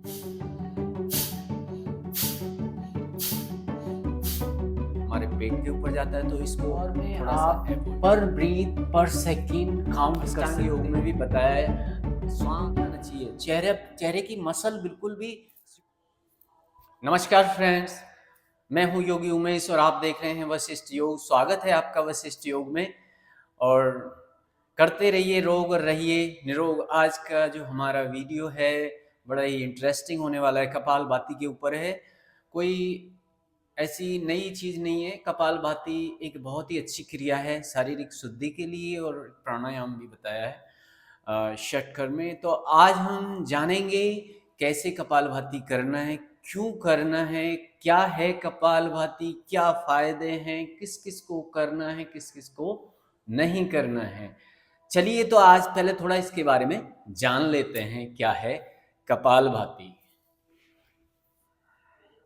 हमारे पेट के ऊपर जाता है, तो इसको और में थोड़ा आप सा पर ब्रीथ पर सेकंड काउंट कर अष्टांग सकते योग में भी हैं। बताया है, श्वास आना चाहिए, चेहरे की मसल बिल्कुल भी। नमस्कार फ्रेंड्स, मैं हूं योगी उमेश और आप देख रहे हैं वशिष्ठ योग। स्वागत है आपका वशिष्ठ योग में। और करते रहिए रोग और रहिए निरोग। आज का जो हमारा वीडियो है बड़ा ही इंटरेस्टिंग होने वाला है, कपालभाति के ऊपर है। कोई ऐसी नई चीज़ नहीं है। कपालभाति एक बहुत ही अच्छी क्रिया है शारीरिक शुद्धि के लिए, और प्राणायाम भी बताया है षटकर में। तो आज हम जानेंगे कैसे कपालभाति करना है, क्यों करना है, क्या है कपालभाति, क्या फायदे हैं, किस किस को करना है, किस किस को नहीं करना है। चलिए तो आज पहले थोड़ा इसके बारे में जान लेते हैं क्या है कपालभाति।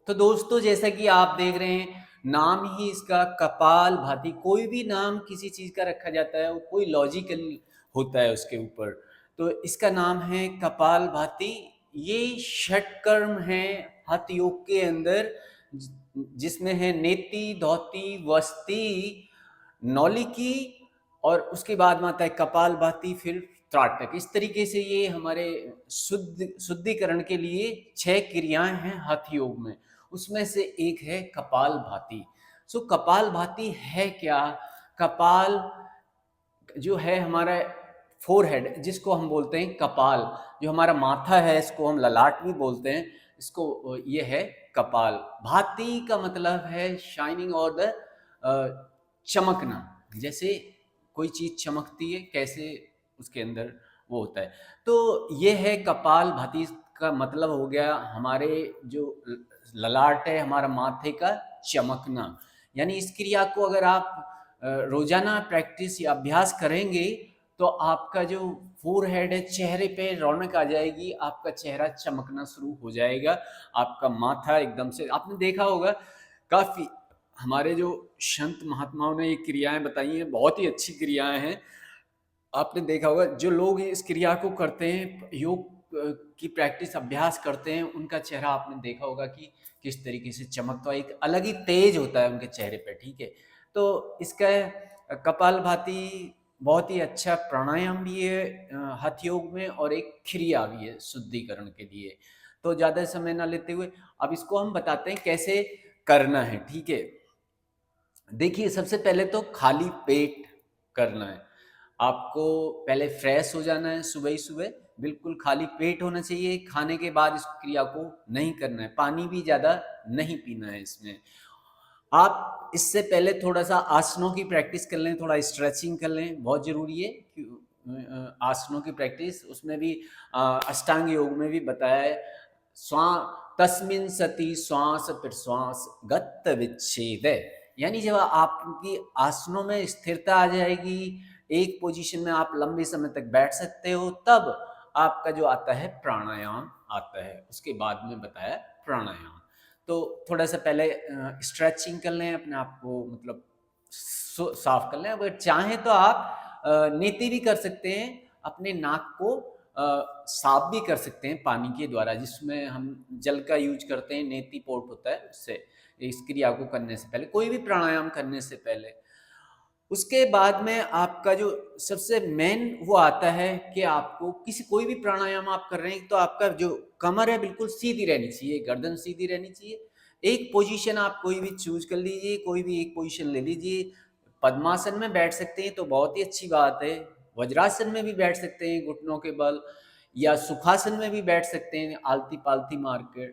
तो दोस्तों, जैसा कि आप देख रहे हैं, नाम ही इसका कपालभाति। कोई भी नाम किसी चीज का रखा जाता है वो कोई लॉजिकल होता है उसके ऊपर। तो इसका नाम है कपालभाति। ये षटकर्म है हठ योग के अंदर, जिसमें है नेति, धौति, वस्ति, नौलिकी, और उसके बाद में आता है कपालभाति, फिर त्राटक। इस तरीके से ये हमारे शुद्धिकरण के लिए 6 क्रियाएं हैं हठ योग में। उसमें से एक है कपालभाति। सो कपालभाति है क्या? कपाल जो है हमारा फोरहेड, जिसको हम बोलते हैं कपाल, जो हमारा माथा है इसको हम ललाट भी बोलते हैं। इसको ये है कपाल। भाति का मतलब है शाइनिंग और द चमकना। जैसे कोई चीज चमकती है, कैसे उसके अंदर वो होता है। तो ये है कपाल भाति का मतलब हो गया हमारे जो ललाट है, हमारा माथे का चमकना। यानी इस क्रिया को अगर आप रोजाना प्रैक्टिस या अभ्यास करेंगे तो आपका जो फोरहेड है, चेहरे पे रौनक आ जाएगी, आपका चेहरा चमकना शुरू हो जाएगा, आपका माथा एकदम से। आपने देखा होगा काफी हमारे जो संत महात्माओं ने ये क्रियाएं बताई हैं, बहुत ही अच्छी क्रियाएं हैं। आपने देखा होगा जो लोग इस क्रिया को करते हैं, योग की प्रैक्टिस अभ्यास करते हैं, उनका चेहरा आपने देखा होगा कि किस तरीके से चमकता है, एक अलग ही तेज होता है उनके चेहरे पे। ठीक है, तो इसका कपालभाति बहुत ही अच्छा प्राणायाम भी है हठ योग में, और एक क्रिया भी है शुद्धिकरण के लिए। तो ज्यादा समय ना लेते हुए अब इसको हम बताते हैं कैसे करना है। ठीक है, देखिए सबसे पहले तो खाली पेट करना है। आपको पहले फ्रेश हो जाना है, सुबह ही सुबह बिल्कुल खाली पेट होना चाहिए। खाने के बाद इस क्रिया को नहीं करना है, पानी भी ज़्यादा नहीं पीना है इसमें। आप इससे पहले थोड़ा सा आसनों की प्रैक्टिस कर लें, थोड़ा स्ट्रेचिंग कर लें, बहुत ज़रूरी है आसनों की प्रैक्टिस। उसमें भी अष्टांग योग में भी बताया है, तस्मिन सति श्वास प्रश्वास गत विच्छेद। यानी जब आपकी आसनों में स्थिरता आ जाएगी, एक पोजीशन में आप लंबे समय तक बैठ सकते हो, तब आपका जो आता है प्राणायाम आता है। उसके बाद में बताया प्राणायाम। तो थोड़ा सा पहले स्ट्रेचिंग कर लें, अपने आप को मतलब साफ कर लें। अगर चाहें तो आप नीति भी कर सकते हैं, अपने नाक को साफ भी कर सकते हैं पानी के द्वारा, जिसमें हम जल का यूज करते हैं, नेति पोर्ट होता है उससे। इस क्रिया को करने से पहले, कोई भी प्राणायाम करने से पहले, उसके बाद में आपका जो सबसे मेन वो आता है कि आपको कोई भी प्राणायाम आप कर रहे हैं तो आपका जो कमर है बिल्कुल सीधी रहनी चाहिए, गर्दन सीधी रहनी चाहिए। एक पोजीशन आप कोई भी चूज कर लीजिए, कोई भी एक पोजीशन ले लीजिए। पद्मासन में बैठ सकते हैं तो बहुत ही अच्छी बात है, वज्रासन में भी बैठ सकते हैं घुटनों के बल, या सुखासन में भी बैठ सकते हैं आलती पालती मार के।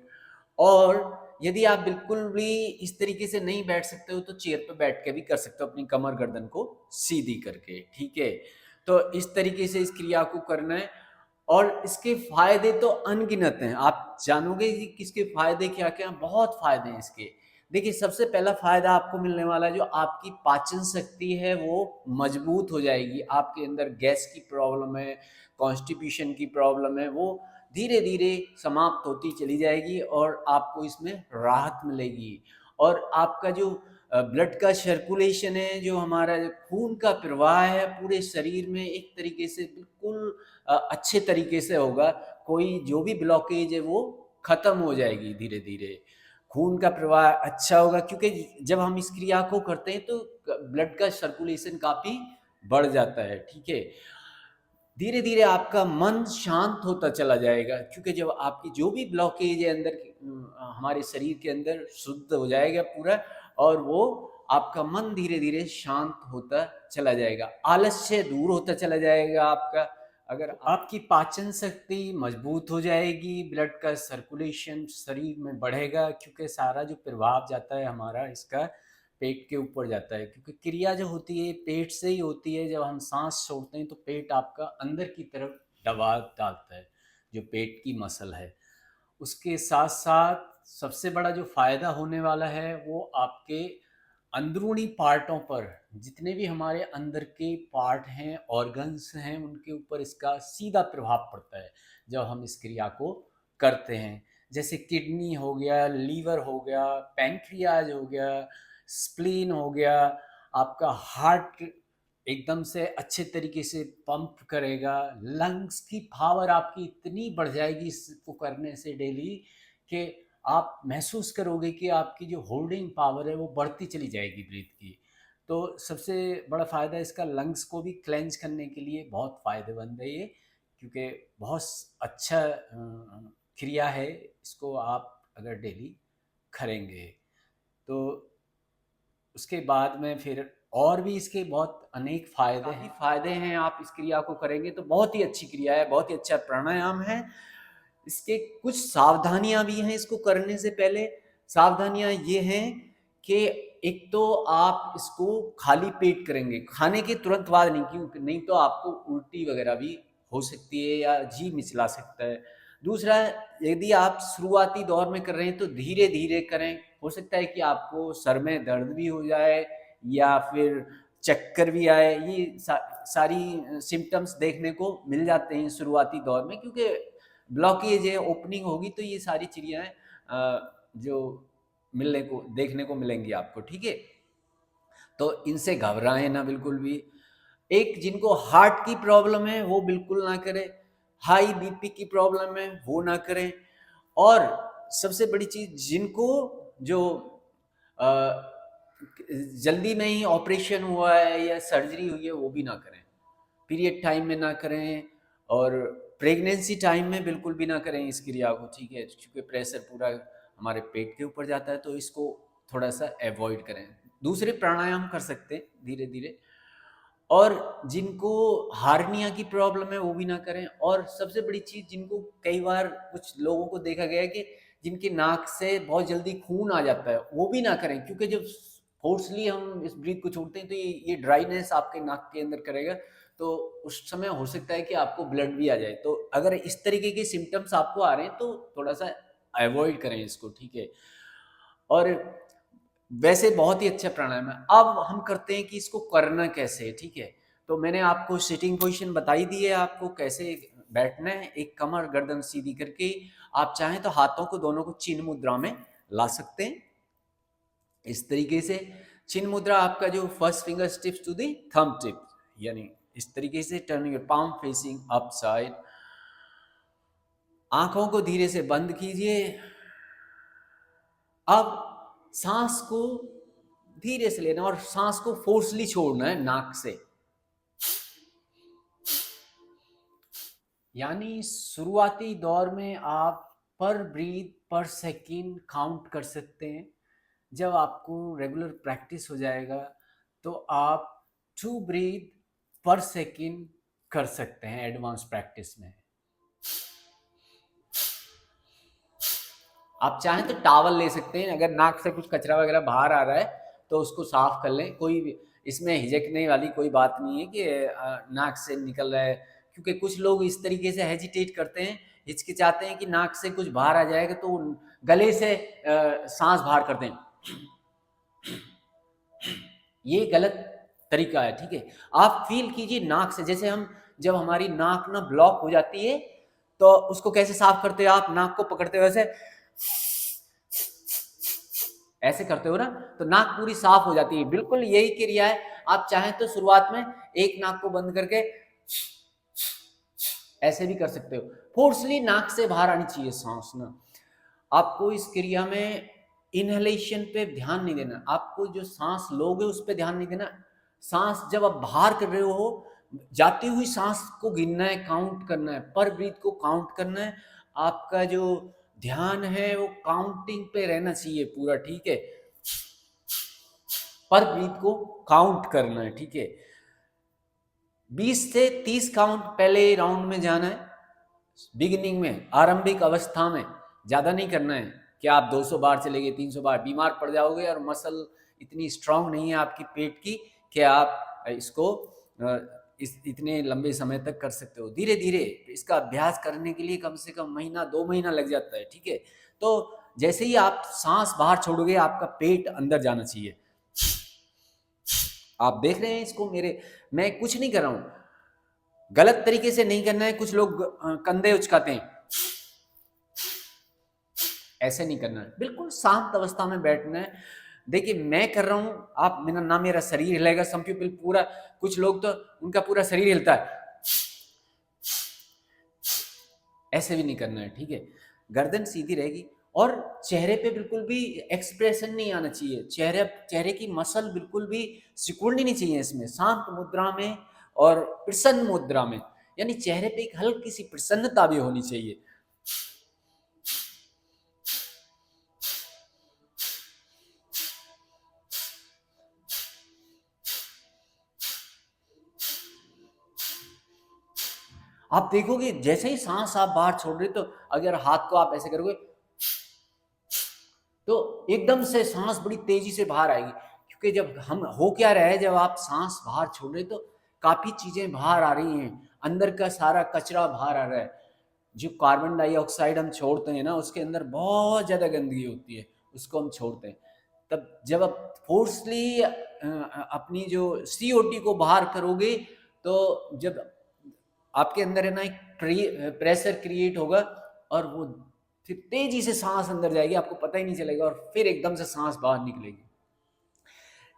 और यदि आप बिल्कुल भी इस तरीके से नहीं बैठ सकते हो तो चेयर पर बैठ के भी कर सकते हो, अपनी कमर गर्दन को सीधी करके। ठीक है, तो इस तरीके से इस क्रिया को करना है। और इसके फायदे तो अनगिनत हैं, आप जानोगे कि किसके फायदे क्या क्या। बहुत फायदे हैं इसके। देखिए सबसे पहला फायदा आपको मिलने वाला है, जो आपकी पाचन शक्ति है वो मजबूत हो जाएगी। आपके अंदर गैस की प्रॉब्लम है, कॉन्स्टिपेशन की प्रॉब्लम है, वो धीरे धीरे समाप्त होती चली जाएगी और आपको इसमें राहत मिलेगी। और आपका जो ब्लड का सर्कुलेशन है, जो हमारा खून का प्रवाह है पूरे शरीर में, एक तरीके से बिल्कुल अच्छे तरीके से होगा। कोई जो भी ब्लॉकेज है वो खत्म हो जाएगी धीरे धीरे। खून का प्रवाह अच्छा होगा, क्योंकि जब हम इस क्रिया को करते हैं तो ब्लड का सर्कुलेशन काफ़ी बढ़ जाता है, ठीक है। धीरे धीरे आपका मन शांत होता चला जाएगा, क्योंकि जब आपकी जो भी ब्लॉकेज है अंदर हमारे शरीर के अंदर शुद्ध हो जाएगा पूरा, और वो आपका मन धीरे धीरे शांत होता चला जाएगा, आलस्य दूर होता चला जाएगा आपका। अगर आपकी पाचन शक्ति मजबूत हो जाएगी, ब्लड का सर्कुलेशन शरीर में बढ़ेगा, क्योंकि सारा जो प्रभाव जाता है हमारा इसका पेट के ऊपर जाता है, क्योंकि क्रिया जो होती है पेट से ही होती है। जब हम सांस छोड़ते हैं तो पेट आपका अंदर की तरफ दबाव डालता है, जो पेट की मसल है। उसके साथ साथ सबसे बड़ा जो फायदा होने वाला है वो आपके अंदरूनी पार्टों पर, जितने भी हमारे अंदर के पार्ट हैं, ऑर्गन्स हैं, उनके ऊपर इसका सीधा प्रभाव पड़ता है जब हम इस क्रिया को करते हैं। जैसे किडनी हो गया, लीवर हो गया, पैंक्रियाज हो गया, स्प्लीन हो गया, आपका हार्ट एकदम से अच्छे तरीके से पंप करेगा, लंग्स की पावर आपकी इतनी बढ़ जाएगी इसको करने से डेली, कि आप महसूस करोगे कि आपकी जो होल्डिंग पावर है वो बढ़ती चली जाएगी ब्रीथ की। तो सबसे बड़ा फ़ायदा इसका लंग्स को भी क्लेंज करने के लिए बहुत फ़ायदेमंद है ये, क्योंकि बहुत अच्छा क्रिया है। इसको आप अगर डेली करेंगे तो उसके बाद में फिर और भी इसके बहुत अनेक फ़ायदे हैं। आप इस क्रिया को करेंगे तो बहुत ही अच्छी क्रिया है, बहुत ही अच्छा प्राणायाम है। इसके कुछ सावधानियां भी हैं इसको करने से पहले। सावधानियां ये हैं कि एक तो आप इसको खाली पेट करेंगे, खाने के तुरंत बाद नहीं, क्योंकि नहीं तो आपको उल्टी वगैरह भी हो सकती है या जी मिचला सकता है। दूसरा, यदि आप शुरुआती दौर में कर रहे हैं तो धीरे धीरे करें। हो सकता है कि आपको सर में दर्द भी हो जाए या फिर चक्कर भी आए। ये सारी सिम्टम्स देखने को मिल जाते हैं शुरुआती दौर में, क्योंकि ब्लॉकेज है, ओपनिंग होगी तो ये सारी चिड़ियाँ जो मिलने को देखने को मिलेंगी आपको, ठीक है। तो इनसे घबराएं ना बिल्कुल भी। एक जिनको हार्ट की प्रॉब्लम है वो बिल्कुल ना करें, हाई बीपी की प्रॉब्लम है वो ना करें, और सबसे बड़ी चीज जिनको जो अ, जल्दी में ही ऑपरेशन हुआ है या सर्जरी हुई है वो भी ना करें, पीरियड टाइम में ना करें, और प्रेगनेंसी टाइम में बिल्कुल भी ना करें इस क्रिया को, ठीक है, क्योंकि प्रेशर पूरा हमारे पेट के ऊपर जाता है, तो इसको थोड़ा सा अवॉइड करें। दूसरे प्राणायाम कर सकते हैं धीरे धीरे, और जिनको हार्निया की प्रॉब्लम है वो भी ना करें। और सबसे बड़ी चीज़, जिनको कई बार कुछ लोगों को देखा गया है कि जिनकी नाक से बहुत जल्दी खून आ जाता है, वो भी ना करें, क्योंकि जब फोर्सली हम इस ब्रीथ को छोड़ते हैं तो ये ड्राइनेस आपके नाक के अंदर करेगा, तो उस समय हो सकता है कि आपको ब्लड भी आ जाए। तो अगर इस तरीके के सिम्टम्स आपको आ रहे हैं तो थोड़ा सा अवॉइड करें इसको, ठीक है। और वैसे बहुत ही अच्छा प्राणायाम है। अब हम करते हैं कि इसको करना कैसे है, ठीक है। तो मैंने आपको सिटिंग पोजीशन बताई दी है, आपको कैसे बैठना है, एक कमर गर्दन सीधी करके। आप चाहें तो हाथों को दोनों को चिन्ह मुद्रा में ला सकते हैं इस तरीके से। चिन्ह मुद्रा आपका जो first finger tips to the thumb tip, यानी इस तरीके से turn your palm facing up side. आंखों को धीरे से बंद कीजिए। अब सांस को धीरे से लेना और सांस को फोर्सली छोड़ना है नाक से, यानी शुरुआती दौर में आप पर ब्रीथ पर सेकंड काउंट कर सकते हैं। जब आपको रेगुलर प्रैक्टिस हो जाएगा तो आप 2 ब्रीथ पर सेकंड कर सकते हैं एडवांस प्रैक्टिस में। आप चाहें तो टावल ले सकते हैं, अगर नाक से कुछ कचरा वगैरह बाहर आ रहा है तो उसको साफ कर लें। कोई इसमें हिचकने वाली कोई बात नहीं है कि नाक से निकल रहा है, क्योंकि कुछ लोग इस तरीके से हेजिटेट करते हैं, हिचकिचाते हैं कि नाक से कुछ बाहर आ जाएगा, तो गले से सांस बाहर करते हैं। ये गलत तरीका है, ठीक है। आप फील कीजिए नाक से, जैसे हम जब हमारी नाक ना ब्लॉक हो जाती है तो उसको कैसे साफ करते हो, आप नाक को पकड़ते हो ऐसे करते हो ना, तो नाक पूरी साफ हो जाती है। बिल्कुल यही क्रिया है। आप चाहें तो शुरुआत में एक नाक को बंद करके ऐसे भी कर सकते हो। फोर्सली नाक से बाहर आनी चाहिए सांस ना। आपको इस क्रिया में इनहेलेशन पे ध्यान नहीं देना, आपको जो सांस लोगे उस पे ध्यान नहीं देना। सांस जब आप बाहर कर रहे हो, जाती हुई सांस को गिनना है, काउंट करना है, पर ब्रीथ को काउंट करना है। आपका जो ध्यान है वो काउंटिंग पे रहना चाहिए पूरा, ठीक है। पर ब्रीथ को काउंट करना है, ठीक है। 20 से 30 काउंट पहले राउंड में जाना है, बिगिनिंग में, आरंभिक अवस्था में। ज़्यादा नहीं करना है कि आप 200 बार चले गए, 300 बार, बीमार पड़ जाओगे और मसल इतनी स्ट्रांग नहीं है आपकी पेट की कि आप इसको इतने लंबे समय तक कर सकते हो। धीरे धीरे इसका अभ्यास करने के लिए कम से कम महीना 2 महीना लग जाता है, ठीक है। तो जैसे ही आप सांस बाहर छोड़ोगे, आपका पेट अंदर जाना चाहिए। आप देख रहे हैं इसको, मैं कुछ नहीं कर रहा हूं, गलत तरीके से नहीं करना है। कुछ लोग कंधे उचकाते हैं, ऐसे नहीं करना है, बिल्कुल शांत अवस्था में बैठना है। देखिए मैं कर रहा हूं, आप मेरा शरीर हिलेगा, सम पीपल पूरा, कुछ लोग तो उनका पूरा शरीर हिलता है, ऐसे भी नहीं करना है, ठीक है। गर्दन सीधी रहेगी और चेहरे पे बिल्कुल भी एक्सप्रेशन नहीं आना चाहिए, चेहरे की मसल बिल्कुल भी सिकुड़नी नहीं चाहिए इसमें, शांत मुद्रा में और प्रसन्न मुद्रा में, यानी चेहरे पे एक हल्की सी प्रसन्नता भी होनी चाहिए। आप देखोगे जैसे ही सांस आप बाहर छोड़ रहे, तो अगर हाथ को आप ऐसे करोगे तो एकदम से सांस बड़ी तेजी से बाहर आएगी, क्योंकि जब हम हो क्या रहा है, जब आप सांस बाहर छोड़ रहे तो काफी चीजें बाहर आ रही हैं, अंदर का सारा कचरा बाहर आ रहा है। जो कार्बन डाइऑक्साइड हम छोड़ते हैं ना, उसके अंदर बहुत ज्यादा गंदगी होती है, उसको हम छोड़ते हैं। तब जब आप फोर्सली अपनी जो CO2 को बाहर करोगे, तो जब आपके अंदर है ना एक प्रेशर क्रिएट होगा और वो फिर तेजी से सांस अंदर जाएगी, आपको पता ही नहीं चलेगा, और फिर एकदम से सांस बाहर निकलेगी।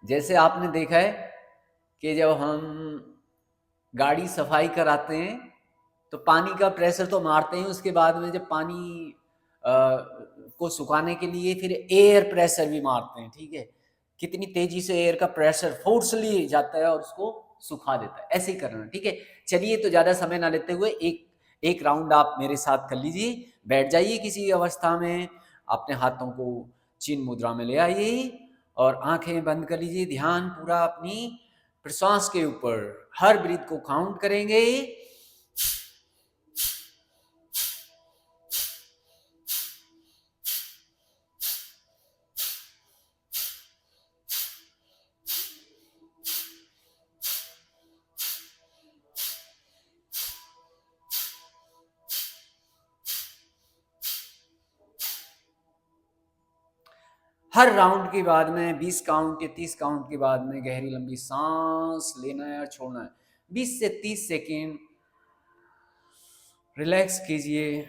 जैसे आपने देखा है कि जब हम गाड़ी सफाई कराते हैं तो पानी का प्रेशर तो मारते हैं, उसके बाद में जब पानी को सुखाने के लिए फिर एयर प्रेशर भी मारते हैं, ठीक है। कितनी तेजी से एयर का प्रेशर फोर्सली जाता है और उसको सुखा देता है, ऐसे ही करना, ठीक है। चलिए, तो ज्यादा समय ना लेते हुए एक एक राउंड आप मेरे साथ कर लीजिए। बैठ जाइए किसी अवस्था में, अपने हाथों को चिन्ह मुद्रा में ले आइए और आंखें बंद कर लीजिए। ध्यान पूरा अपनी प्रश्वास के ऊपर, हर ब्रीथ को काउंट करेंगे। हर राउंड के बाद में 20 काउंट या 30 काउंट के बाद में गहरी लंबी सांस लेना है और छोड़ना है। 20 से 30 सेकेंड रिलैक्स कीजिए।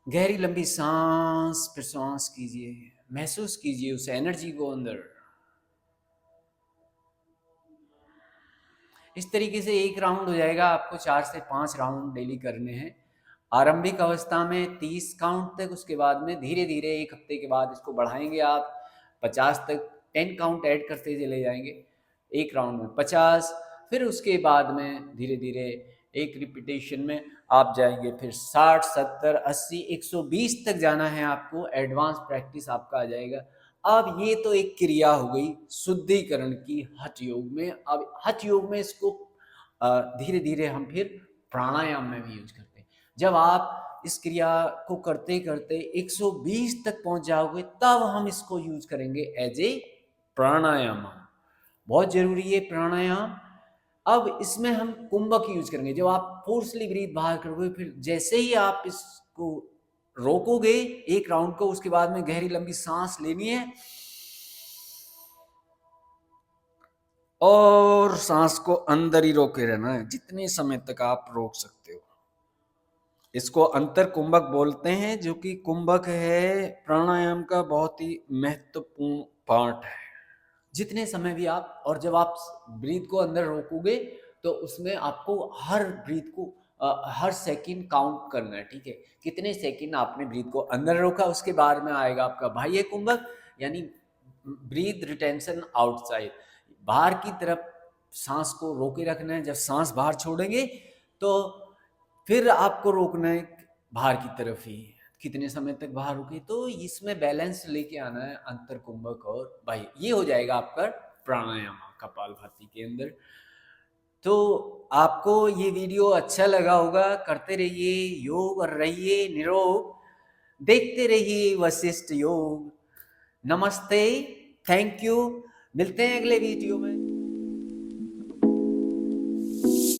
गहरी लंबी सांस प्रश्वास कीजिए, महसूस कीजिए उस एनर्जी को अंदर। इस तरीके से एक राउंड हो जाएगा। आपको 4 से 5 राउंड डेली करने हैं। आरंभिक अवस्था में 30 काउंट तक, उसके बाद में धीरे धीरे 1 हफ्ते के बाद इसको बढ़ाएंगे आप 50 तक, 10 काउंट ऐड करते चले जाएंगे, एक राउंड में 50, फिर उसके बाद में धीरे धीरे एक रिपीटेशन में आप जाएंगे फिर 60, 70, 80, 120 तक जाना है आपको। एडवांस प्रैक्टिस आपका आ जाएगा। अब ये तो एक क्रिया हो गई शुद्धिकरण की हठ योग में। अब हठ योग में इसको धीरे धीरे हम फिर प्राणायाम में भी यूज करते हैं। जब आप इस क्रिया को करते करते 120 तक पहुंच जाओगे, तब हम इसको यूज करेंगे एज ए प्राणायाम। बहुत जरूरी है प्राणायाम। अब इसमें हम कुंभक यूज करेंगे। जब आप फोर्सली ब्रीथ बाहर करोगे, फिर जैसे ही आप इसको रोकोगे एक राउंड को, उसके बाद में गहरी लंबी सांस लेनी है और सांस को अंदर ही रोके रहना है जितने समय तक आप रोक सकते हो। इसको अंतर कुंभक बोलते हैं, जो कि कुंभक है प्राणायाम का बहुत ही महत्वपूर्ण पार्ट है। जितने समय भी आप, और जब आप ब्रीथ को अंदर रोकोगे तो उसमें आपको हर ब्रीथ को हर सेकंड काउंट करना है, ठीक है। कितने सेकंड आपने ब्रीथ को अंदर रोका, उसके बाद में आएगा आपका बाह्य कुंभक, यानी ब्रीथ रिटेंशन आउटसाइड, बाहर की तरफ सांस को रोके रखना है। जब सांस बाहर छोड़ेंगे तो फिर आपको रोकना है बाहर की तरफ ही, कितने समय तक बाहर रुके। तो इसमें बैलेंस लेके आना है अंतर कुंभक और बाह्य, ये हो जाएगा आपका प्राणायाम कपालभाति के अंदर। तो आपको ये वीडियो अच्छा लगा होगा, करते रहिए योग और रहिए निरोग, देखते रहिए वशिष्ठ योग। नमस्ते, थैंक यू, मिलते हैं अगले वीडियो में।